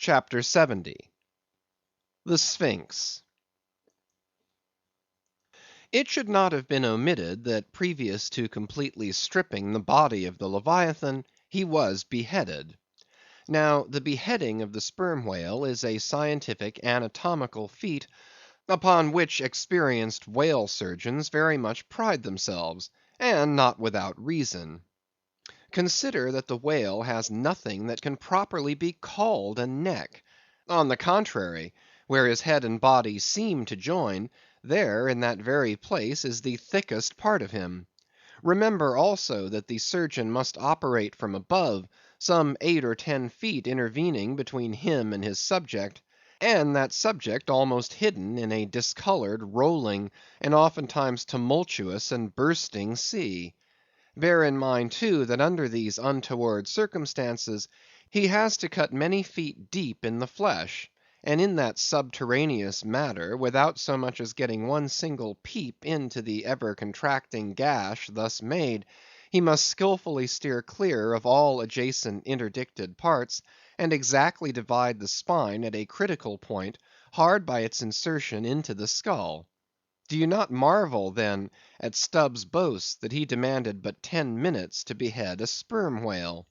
CHAPTER 70. The Sphinx. It should not have been omitted that previous to completely stripping the body of the Leviathan, he was beheaded. Now, the beheading of the sperm whale is a scientific anatomical feat upon which experienced whale surgeons very much pride themselves, and not without reason. Consider that the whale has nothing that can properly be called a neck. On the contrary, where his head and body seem to join, there in that very place is the thickest part of him. Remember also that the surgeon must operate from above, some 8 or 10 feet intervening between him and his subject, and that subject almost hidden in a discolored, rolling, and oftentimes tumultuous and bursting sea. Bear in mind, too, that under these untoward circumstances, he has to cut many feet deep in the flesh, and in that subterraneous matter, without so much as getting one single peep into the ever contracting gash thus made, he must skillfully steer clear of all adjacent interdicted parts, and exactly divide the spine at a critical point, hard by its insertion into the skull. Do you not marvel, then, at Stubb's boast that he demanded but 10 minutes to behead a sperm whale?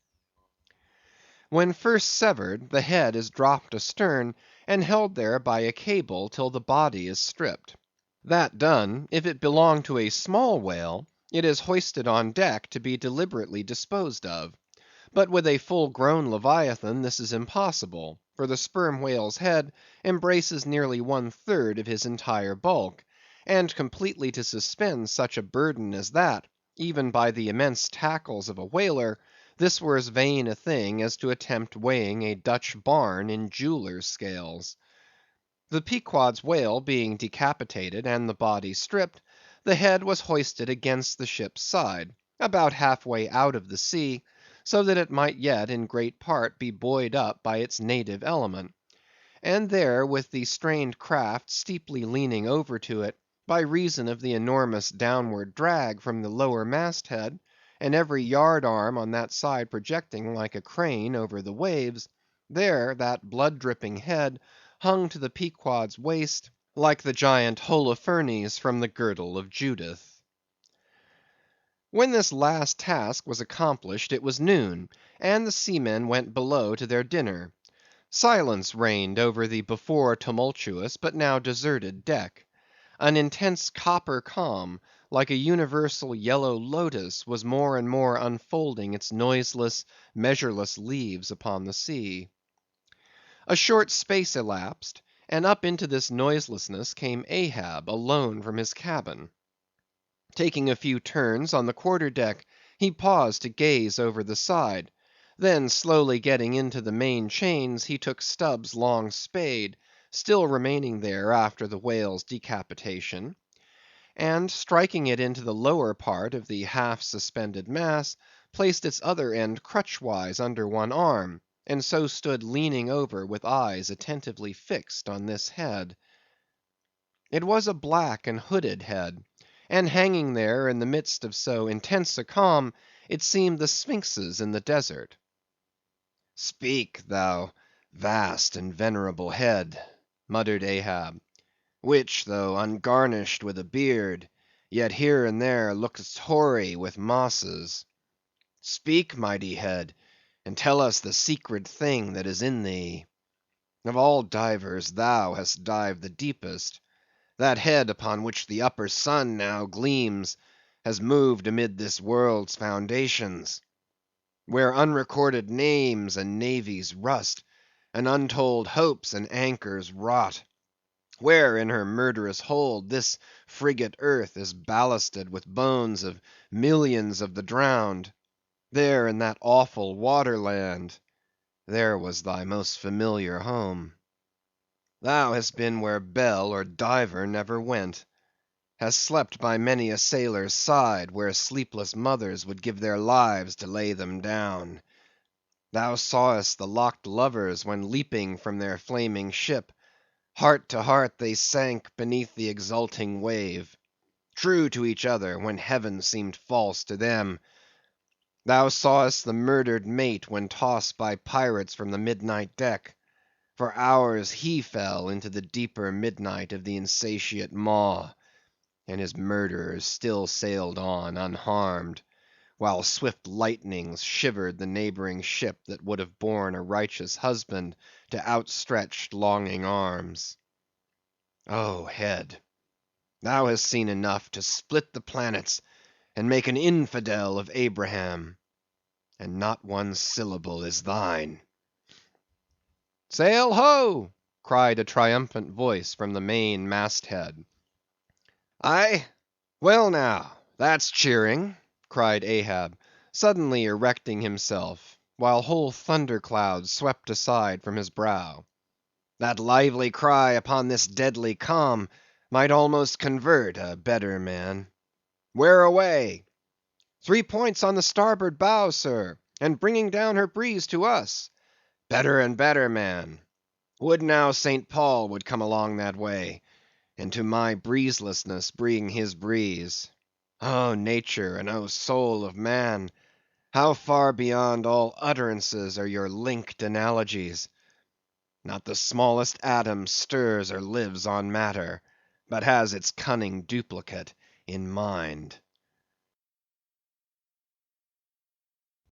When first severed, the head is dropped astern, and held there by a cable till the body is stripped. That done, if it belong to a small whale, it is hoisted on deck to be deliberately disposed of. But with a full-grown Leviathan this is impossible, for the sperm whale's head embraces nearly 1/3 of his entire bulk, and completely to suspend such a burden as that, even by the immense tackles of a whaler, this were as vain a thing as to attempt weighing a Dutch barn in jeweller's scales. The Pequod's whale being decapitated and the body stripped, the head was hoisted against the ship's side, about half-way out of the sea, so that it might yet in great part be buoyed up by its native element. And there, with the strained craft steeply leaning over to it, by reason of the enormous downward drag from the lower mast-head, and every yard-arm on that side projecting like a crane over the waves, there that blood-dripping head hung to the Pequod's waist, like the giant Holofernes from the girdle of Judith. When this last task was accomplished, it was noon, and the seamen went below to their dinner. Silence reigned over the before tumultuous but now deserted deck. An intense copper calm, like a universal yellow lotus, was more and more unfolding its noiseless, measureless leaves upon the sea. A short space elapsed, and up into this noiselessness came Ahab alone from his cabin. Taking a few turns on the quarter-deck, he paused to gaze over the side. Then slowly getting into the main chains, he took Stubb's long spade, still remaining there after the whale's decapitation, and striking it into the lower part of the half-suspended mass, placed its other end crutchwise under one arm, and so stood leaning over with eyes attentively fixed on this head. It was a black and hooded head, and hanging there in the midst of so intense a calm, it seemed the sphinxes in the desert. "Speak, thou vast and venerable head," muttered Ahab, "which, though ungarnished with a beard, yet here and there lookest hoary with mosses. Speak, mighty head, and tell us the secret thing that is in thee. Of all divers thou hast dived the deepest. That head upon which the upper sun now gleams has moved amid this world's foundations, where unrecorded names and navies rust, and untold hopes and anchors rot; where in her murderous hold this frigate earth is ballasted with bones of millions of the drowned; there in that awful waterland, there was thy most familiar home. Thou hast been where bell or diver never went; hast slept by many a sailor's side, where sleepless mothers would give their lives to lay them down. Thou sawest the locked lovers when leaping from their flaming ship, heart to heart they sank beneath the exulting wave, true to each other when heaven seemed false to them. Thou sawest the murdered mate when tossed by pirates from the midnight deck. For hours he fell into the deeper midnight of the insatiate maw, and his murderers still sailed on unharmed, while swift lightnings shivered the neighboring ship that would have borne a righteous husband to outstretched longing arms. O head, thou hast seen enough to split the planets and make an infidel of Abraham, and not one syllable is thine. "Sail ho!" cried a triumphant voice from the main mast-head. "Aye? Well now, that's cheering," cried Ahab, suddenly erecting himself, while whole thunder clouds swept aside from his brow. "That lively cry upon this deadly calm might almost convert a better man. Where away?" "3 points on the starboard bow, sir, and bringing down her breeze to us." "Better and better, man. Would now St. Paul would come along that way, and to my breezelessness bring his breeze. O nature, and O soul of man, how far beyond all utterances are your linked analogies! Not the smallest atom stirs or lives on matter, but has its cunning duplicate in mind.